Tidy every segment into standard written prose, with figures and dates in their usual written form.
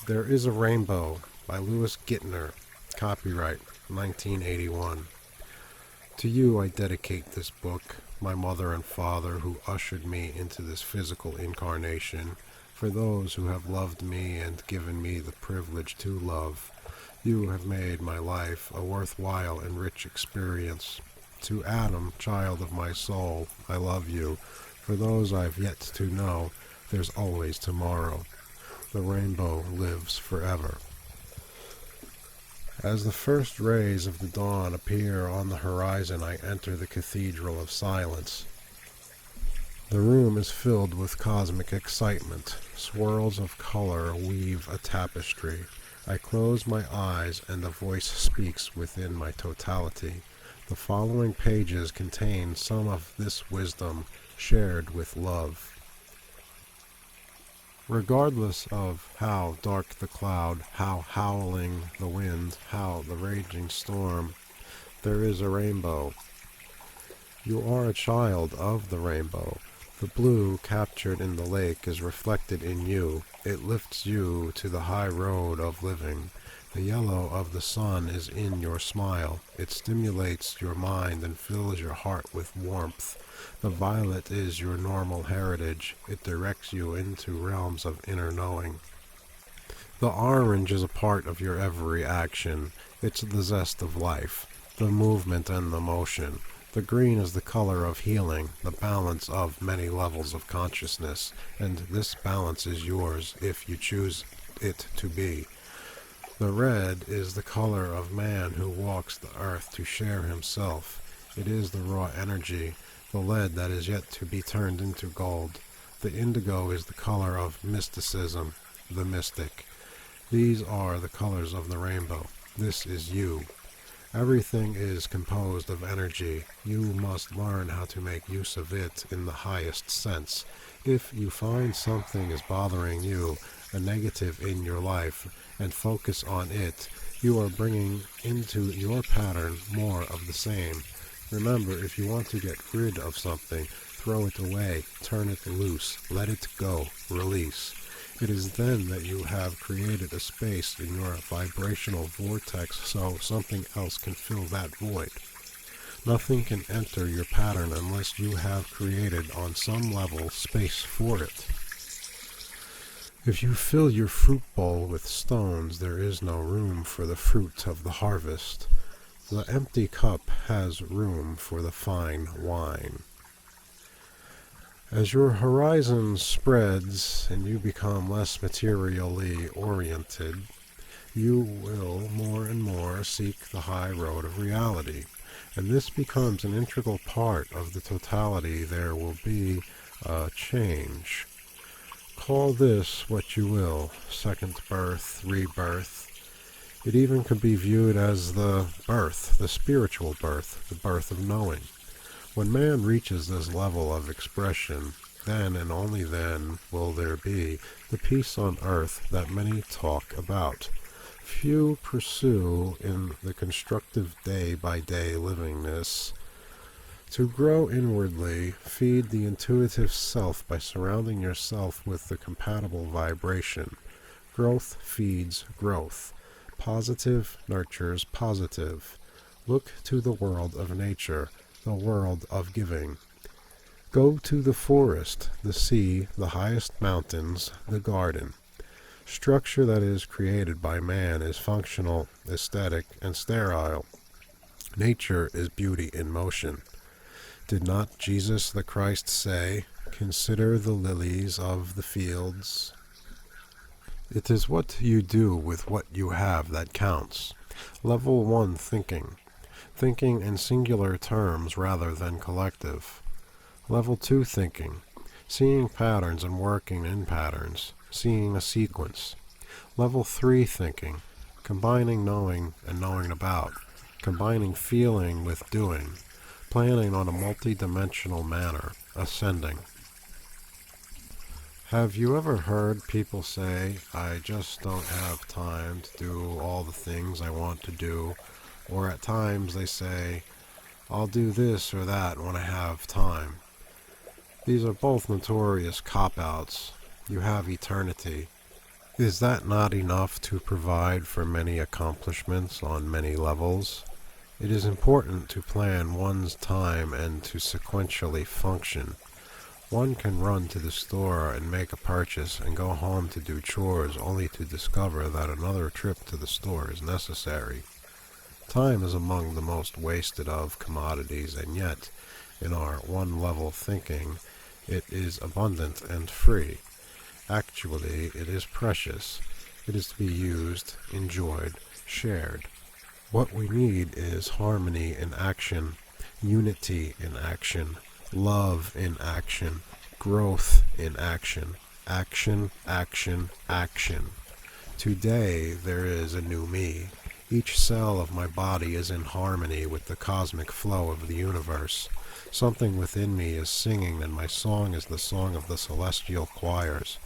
There is a Rainbow by Louis Gittner, copyright 1981. To you I dedicate this book, my mother and father who ushered me into this physical incarnation, for those who have loved me and given me the privilege to love. You have made my life a worthwhile and rich experience. To Adam, child of my soul, I love you. For those I've yet to know, there's always tomorrow. The rainbow lives forever. As the first rays of the dawn appear on the horizon, I enter the cathedral of silence. The room is filled with cosmic excitement. Swirls of color weave a tapestry. I close my eyes and a voice speaks within my totality. The following pages contain some of this wisdom shared with love. Regardless of how dark the cloud, how howling the wind, how the raging storm, there is a rainbow. You are a child of the rainbow. The blue captured in the lake is reflected in you. It lifts you to the high road of living. The yellow of the sun is in your smile. It stimulates your mind and fills your heart with warmth. The violet is your normal heritage. It directs you into realms of inner knowing. The orange is a part of your every action. It's the zest of life, the movement and the motion. The green is the color of healing, the balance of many levels of consciousness, and this balance is yours if you choose it to be. The red is the color of man who walks the earth to share himself. It is the raw energy, the lead that is yet to be turned into gold. The indigo is the color of mysticism, the mystic. These are the colors of the rainbow. This is you. Everything is composed of energy. You must learn how to make use of it in the highest sense. If you find something is bothering you, a negative in your life, and focus on it, you are bringing into your pattern more of the same. Remember, if you want to get rid of something, throw it away, turn it loose, let it go, release. It is then that you have created a space in your vibrational vortex so something else can fill that void. Nothing can enter your pattern unless you have created on some level space for it. If you fill your fruit bowl with stones, there is no room for the fruit of the harvest. The empty cup has room for the fine wine. As your horizon spreads and you become less materially oriented, you will more and more seek the high road of reality, and this becomes an integral part of the totality. There will be a change. Call this what you will, second birth, rebirth. It even could be viewed as the birth, the spiritual birth, the birth of knowing. When man reaches this level of expression, then and only then will there be the peace on earth that many talk about. Few pursue in the constructive day-by-day livingness. To grow inwardly, feed the intuitive self by surrounding yourself with the compatible vibration. Growth feeds growth. Positive nurtures positive. Look to the world of nature, the world of giving. Go to the forest, the sea, the highest mountains, the garden. Structure that is created by man is functional, aesthetic, and sterile. Nature is beauty in motion. Did not Jesus the Christ say, "Consider the lilies of the fields"? It is what you do with what you have that counts. Level 1 thinking. Thinking in singular terms rather than collective. Level 2 thinking. Seeing patterns and working in patterns. Seeing a sequence. Level 3 thinking. Combining knowing and knowing about. Combining feeling with doing. Planning on a multi-dimensional manner. Ascending. Have you ever heard people say, "I just don't have time to do all the things I want to do," or at times they say, "I'll do this or that when I have time"? These are both notorious cop-outs. You have eternity. Is that not enough to provide for many accomplishments on many levels? It is important to plan one's time and to sequentially function. One can run to the store and make a purchase and go home to do chores only to discover that another trip to the store is necessary. Time is among the most wasted of commodities, and yet, in our one-level thinking, it is abundant and free. Actually, it is precious. It is to be used, enjoyed, shared. What we need is harmony in action, unity in action, love in action, growth in action, action, action, action. Today there is a new me. Each cell of my body is in harmony with the cosmic flow of the universe. Something within me is singing, and my song is the song of the celestial choirs.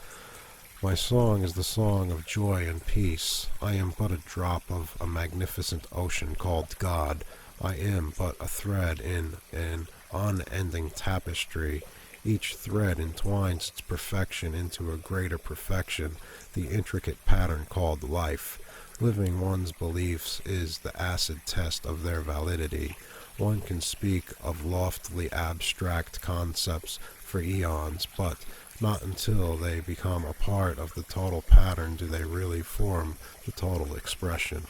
My song is the song of joy and peace. I am but a drop of a magnificent ocean called God. I am but a thread in an unending tapestry. Each thread entwines its perfection into a greater perfection, the intricate pattern called life. Living one's beliefs is the acid test of their validity. One can speak of loftily abstract concepts for eons, but not until they become a part of the total pattern do they really form the total expression.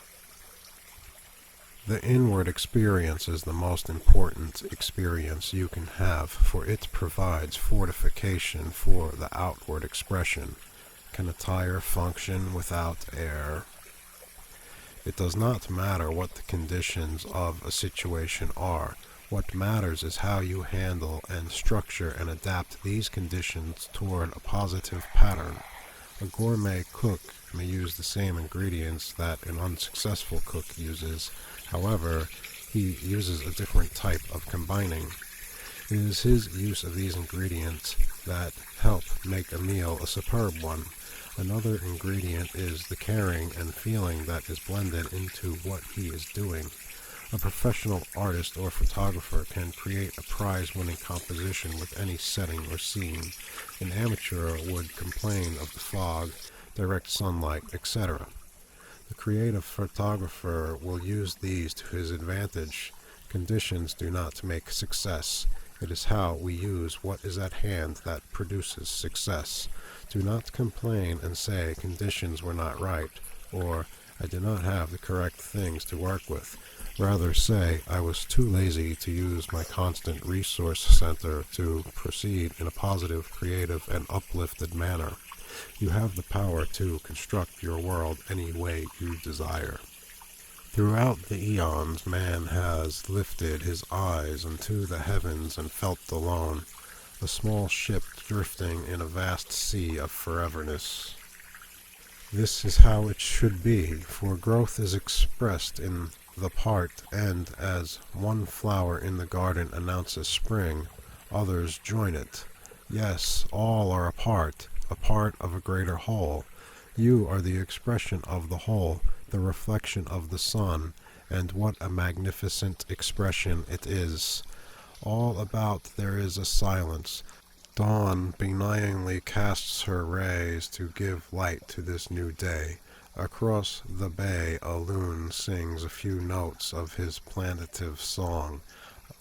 The inward experience is the most important experience you can have, for it provides fortification for the outward expression. Can a tire function without air? It does not matter what the conditions of a situation are. What matters is how you handle and structure and adapt these conditions toward a positive pattern. A gourmet cook may use the same ingredients that an unsuccessful cook uses. However, he uses a different type of combining. It is his use of these ingredients that help make a meal a superb one. Another ingredient is the caring and feeling that is blended into what he is doing. A professional artist or photographer can create a prize-winning composition with any setting or scene. An amateur would complain of the fog, direct sunlight, etc. The creative photographer will use these to his advantage. Conditions do not make success. It is how we use what is at hand that produces success. Do not complain and say conditions were not right, or I did not have the correct things to work with. Rather say, I was too lazy to use my constant resource center to proceed in a positive, creative, and uplifted manner. You have the power to construct your world any way you desire. Throughout the eons, man has lifted his eyes into the heavens and felt alone, a small ship drifting in a vast sea of foreverness. This is how it should be, for growth is expressed in the part, and as one flower in the garden announces spring, others join it. Yes, all are a part of a greater whole. You are the expression of the whole, the reflection of the sun, and what a magnificent expression it is. All about there is a silence. Dawn benignly casts her rays to give light to this new day. Across the bay a loon sings a few notes of his plaintive song.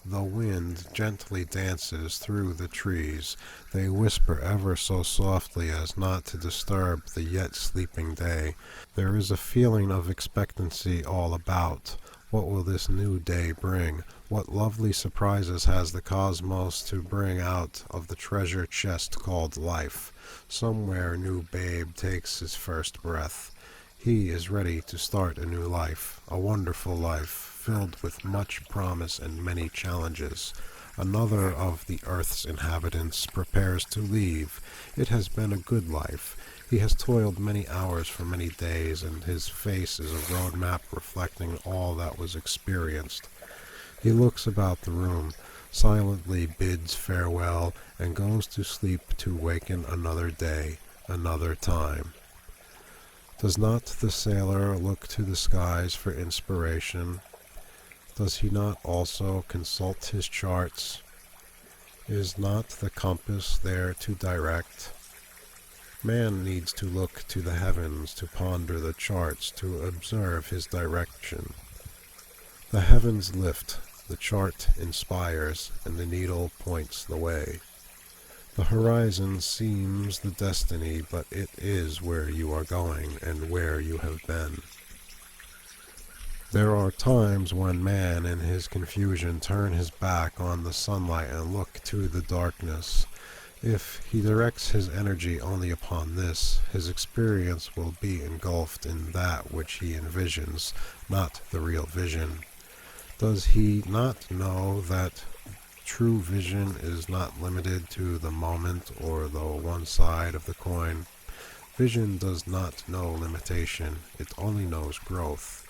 The wind gently dances through the trees. They whisper ever so softly as not to disturb the yet sleeping day. There is a feeling of expectancy all about. What will this new day bring? What lovely surprises has the cosmos to bring out of the treasure chest called life? Somewhere new babe takes his first breath. He is ready to start a new life, a wonderful life, filled with much promise and many challenges. Another of the earth's inhabitants prepares to leave. It has been a good life. He has toiled many hours for many days, and his face is a road map reflecting all that was experienced. He looks about the room, silently bids farewell, and goes to sleep to waken another day, another time. Does not the sailor look to the skies for inspiration? Does he not also consult his charts? Is not the compass there to direct? Man needs to look to the heavens, to ponder the charts, to observe his direction. The heavens lift, the chart inspires, and the needle points the way. The horizon seems the destiny, but it is where you are going and where you have been. There are times when man in his confusion turn his back on the sunlight and look to the darkness. If he directs his energy only upon this, his experience will be engulfed in that which he envisions, not the real vision. Does he not know that true vision is not limited to the moment or the one side of the coin? Vision does not know limitation, it only knows growth.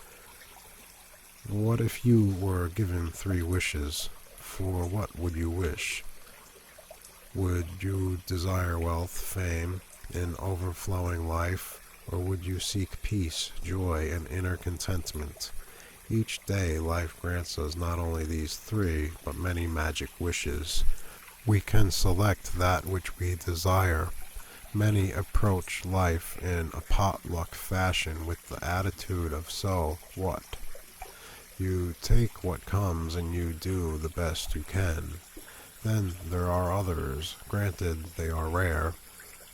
What if you were given 3 wishes? For what would you wish? Would you desire wealth, fame, an overflowing life, or would you seek peace, joy, and inner contentment? Each day life grants us not only these 3, but many magic wishes. We can select that which we desire. Many approach life in a potluck fashion with the attitude of so what? You take what comes and you do the best you can. Then there are others, granted they are rare,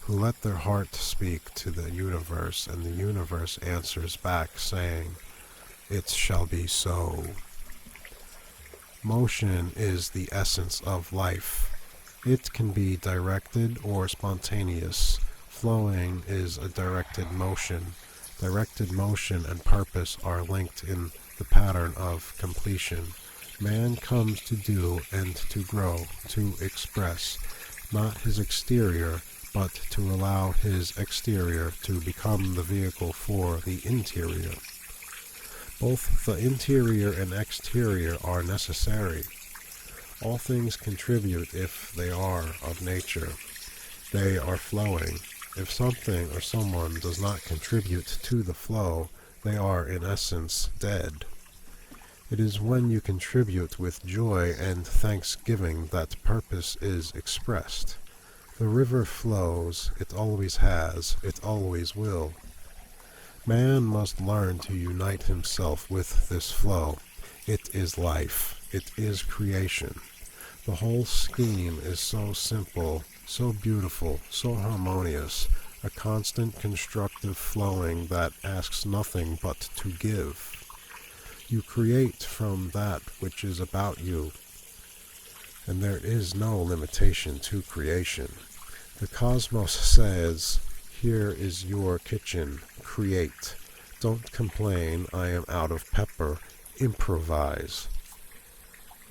who let their heart speak to the universe, and the universe answers back saying, "It shall be so." Motion is the essence of life. It can be directed or spontaneous. Flowing is a directed motion. Directed motion and purpose are linked in the pattern of completion. Man comes to do and to grow, to express, not his exterior, but to allow his exterior to become the vehicle for the interior. Both the interior and exterior are necessary. All things contribute if they are of nature. They are flowing. If something or someone does not contribute to the flow, they are in essence dead. It is when you contribute with joy and thanksgiving that purpose is expressed. The river flows, it always has, it always will. Man must learn to unite himself with this flow. It is life, it is creation. The whole scheme is so simple, so beautiful, so harmonious, a constant constructive flowing that asks nothing but to give. You create from that which is about you, and there is no limitation to creation. The cosmos says, "Here is your kitchen, create. Don't complain, I am out of pepper, improvise."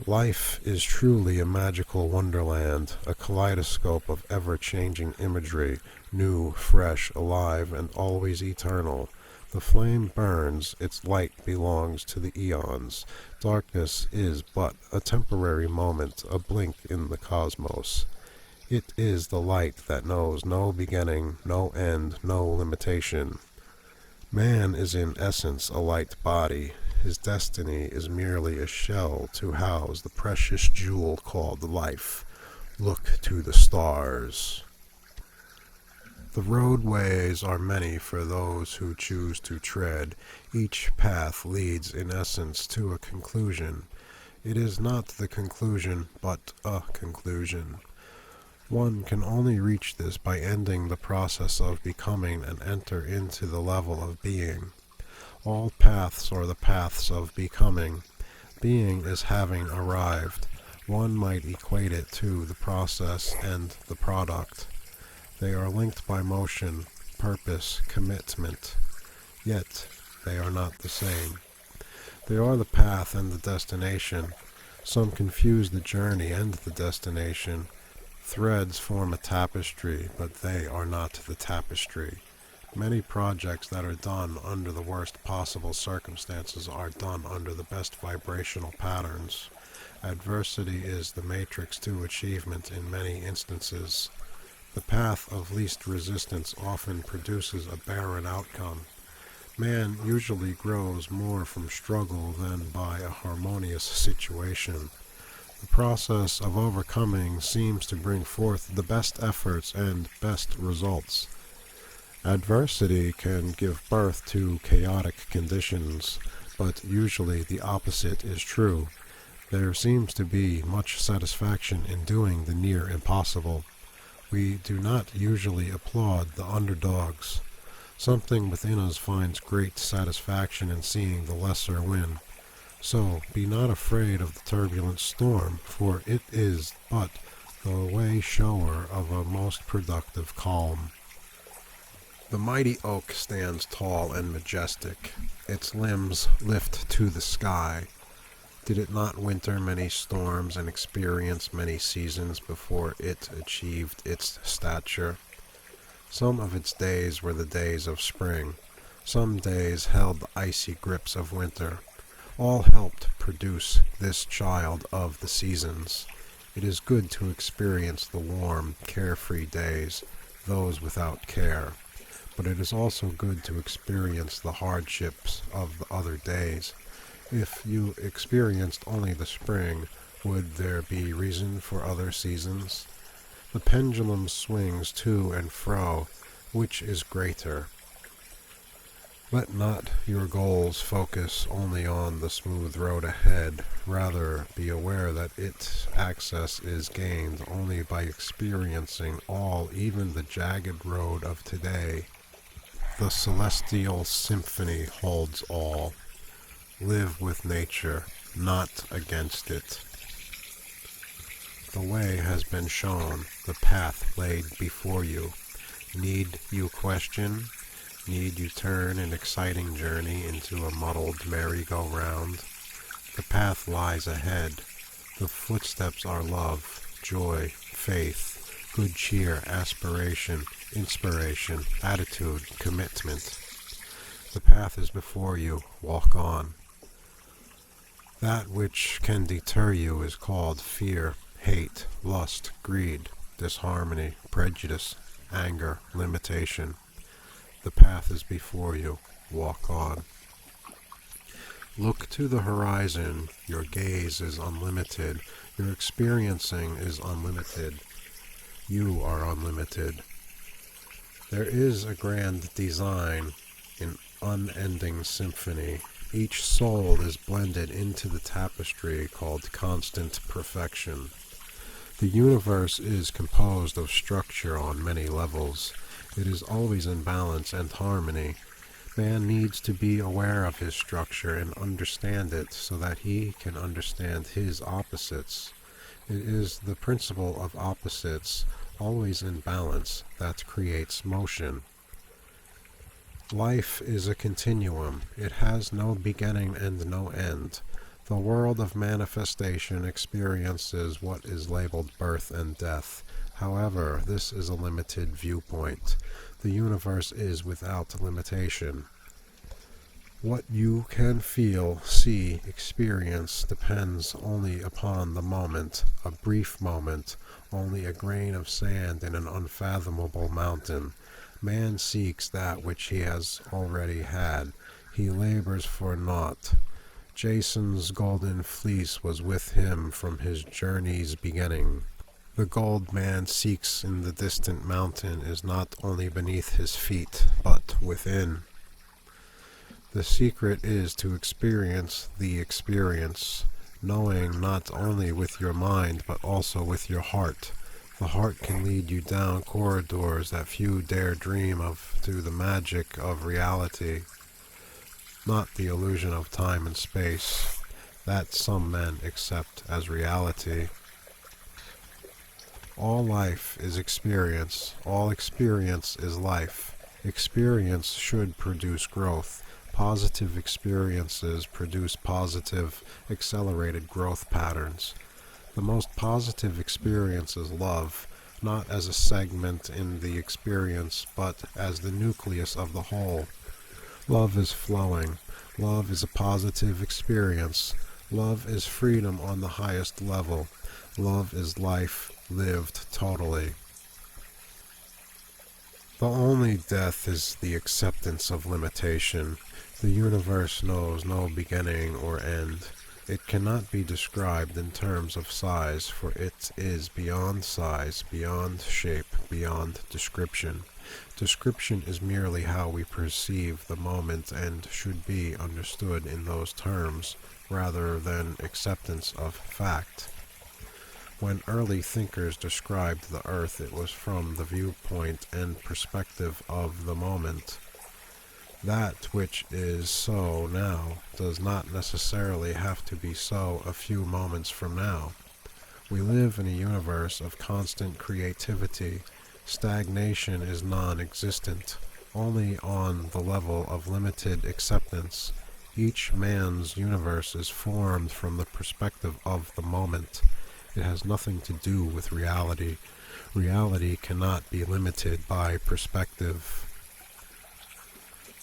Life is truly a magical wonderland, a kaleidoscope of ever-changing imagery, new, fresh, alive, and always eternal. The flame burns, its light belongs to the eons. Darkness is but a temporary moment, a blink in the cosmos. It is the light that knows no beginning, no end, no limitation. Man is in essence a light body. His destiny is merely a shell to house the precious jewel called life. Look to the stars. The roadways are many for those who choose to tread. Each path leads in essence to a conclusion. It is not the conclusion, but a conclusion. One can only reach this by ending the process of becoming and enter into the level of being. All paths are the paths of becoming. Being is having arrived. One might equate it to the process and the product. They are linked by motion, purpose, commitment. Yet, they are not the same. They are the path and the destination. Some confuse the journey and the destination. Threads form a tapestry, but they are not the tapestry. Many projects that are done under the worst possible circumstances are done under the best vibrational patterns. Adversity is the matrix to achievement in many instances. The path of least resistance often produces a barren outcome. Man usually grows more from struggle than by a harmonious situation. The process of overcoming seems to bring forth the best efforts and best results. Adversity can give birth to chaotic conditions, but usually the opposite is true. There seems to be much satisfaction in doing the near impossible. We do not usually applaud the underdogs. Something within us finds great satisfaction in seeing the lesser win. So be not afraid of the turbulent storm, for it is but the way shower of a most productive calm. The mighty oak stands tall and majestic. Its limbs lift to the sky. Did it not winter many storms and experience many seasons before it achieved its stature? Some of its days were the days of spring. Some days held the icy grips of winter. All helped produce this child of the seasons. It is good to experience the warm, carefree days, those without care. But it is also good to experience the hardships of the other days. If you experienced only the spring, would there be reason for other seasons? The pendulum swings to and fro. Which is greater? Let not your goals focus only on the smooth road ahead. Rather, be aware that its access is gained only by experiencing all, even the jagged road of today. The celestial symphony holds all. Live with nature, not against it. The way has been shown, the path laid before you. Need you question? Need you turn an exciting journey into a muddled merry-go-round? The path lies ahead. The footsteps are love, joy, faith, good cheer, aspiration, inspiration, attitude, commitment. The path is before you. Walk on. That which can deter you is called fear, hate, lust, greed, disharmony, prejudice, anger, limitation. The path is before you. Walk on. Look to the horizon. Your gaze is unlimited. Your experiencing is unlimited. You are unlimited. There is a grand design, an unending symphony. Each soul is blended into the tapestry called constant perfection. The universe is composed of structure on many levels. It is always in balance and harmony. Man needs to be aware of his structure and understand it so that he can understand his opposites. It is the principle of opposites, always in balance, that creates motion. Life is a continuum. It has no beginning and no end. The world of manifestation experiences what is labeled birth and death. However, this is a limited viewpoint. The universe is without limitation. What you can feel, see, experience depends only upon the moment, a brief moment, only a grain of sand in an unfathomable mountain. Man seeks that which he has already had. He labors for naught. Jason's golden fleece was with him from his journey's beginning. The gold man seeks in the distant mountain is not only beneath his feet, but within. The secret is to experience the experience, knowing not only with your mind, but also with your heart. The heart can lead you down corridors that few dare dream of to the magic of reality, not the illusion of time and space, that some men accept as reality. All life is experience. All experience is life. Experience should produce growth. Positive experiences produce positive, accelerated growth patterns. The most positive experience is love, not as a segment in the experience, but as the nucleus of the whole. Love is flowing. Love is a positive experience. Love is freedom on the highest level. Love is life lived totally. The only death is the acceptance of limitation. The universe knows no beginning or end. It cannot be described in terms of size, for it is beyond size, beyond shape, beyond description. Description is merely how we perceive the moment and should be understood in those terms, rather than acceptance of fact. When early thinkers described the earth, it was from the viewpoint and perspective of the moment. That which is so now does not necessarily have to be so a few moments from now. We live in a universe of constant creativity. Stagnation is non-existent, only on the level of limited acceptance. Each man's universe is formed from the perspective of the moment. It has nothing to do with reality. Reality cannot be limited by perspective.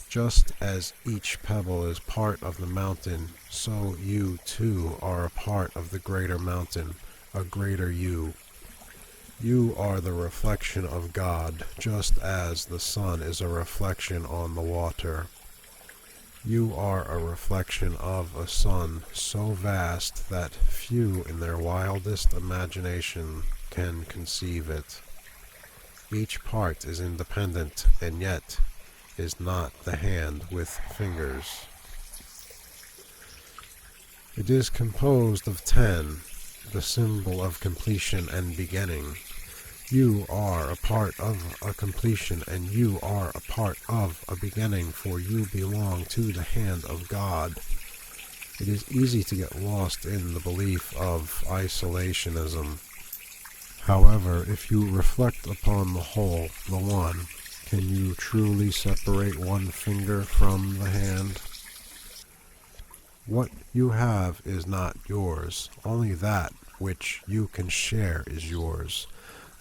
Just as each pebble is part of the mountain, so you too are a part of the greater mountain, a greater you. You are the reflection of God, just as the sun is a reflection on the water. You are a reflection of a sun so vast that few in their wildest imagination can conceive it. Each part is independent, and yet is not the hand with fingers. It is composed of 10, the symbol of completion and beginning. You are a part of a completion, and you are a part of a beginning, for you belong to the hand of God. It is easy to get lost in the belief of isolationism. However, if you reflect upon the whole, the one, can you truly separate one finger from the hand? What you have is not yours. Only that which you can share is yours.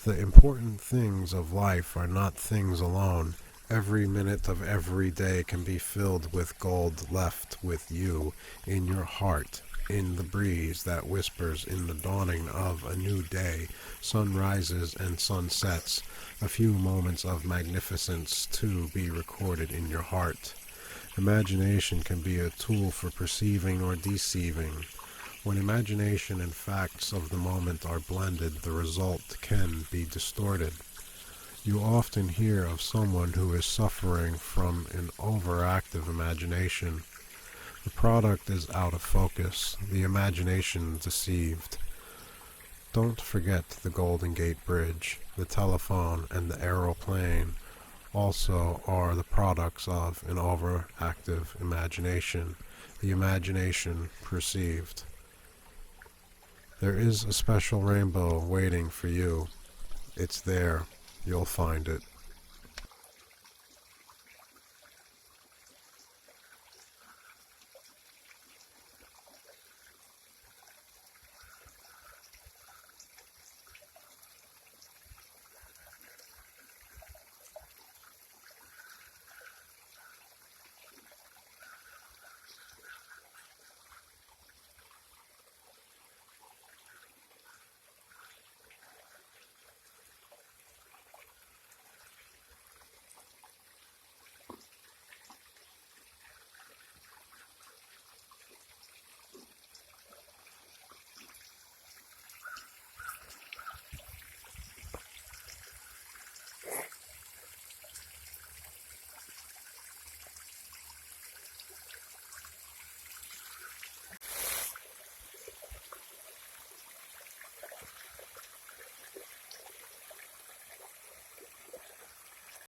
The important things of life are not things alone. Every minute of every day can be filled with gold left with you, in your heart, in the breeze that whispers in the dawning of a new day, sunrises and sunsets, a few moments of magnificence to be recorded in your heart. Imagination can be a tool for perceiving or deceiving. When imagination and facts of the moment are blended, the result can be distorted. You often hear of someone who is suffering from an overactive imagination. The product is out of focus, the imagination deceived. Don't forget the Golden Gate Bridge, the telephone, and the aeroplane also are the products of an overactive imagination, the imagination perceived. There is a special rainbow waiting for you. It's there. You'll find it.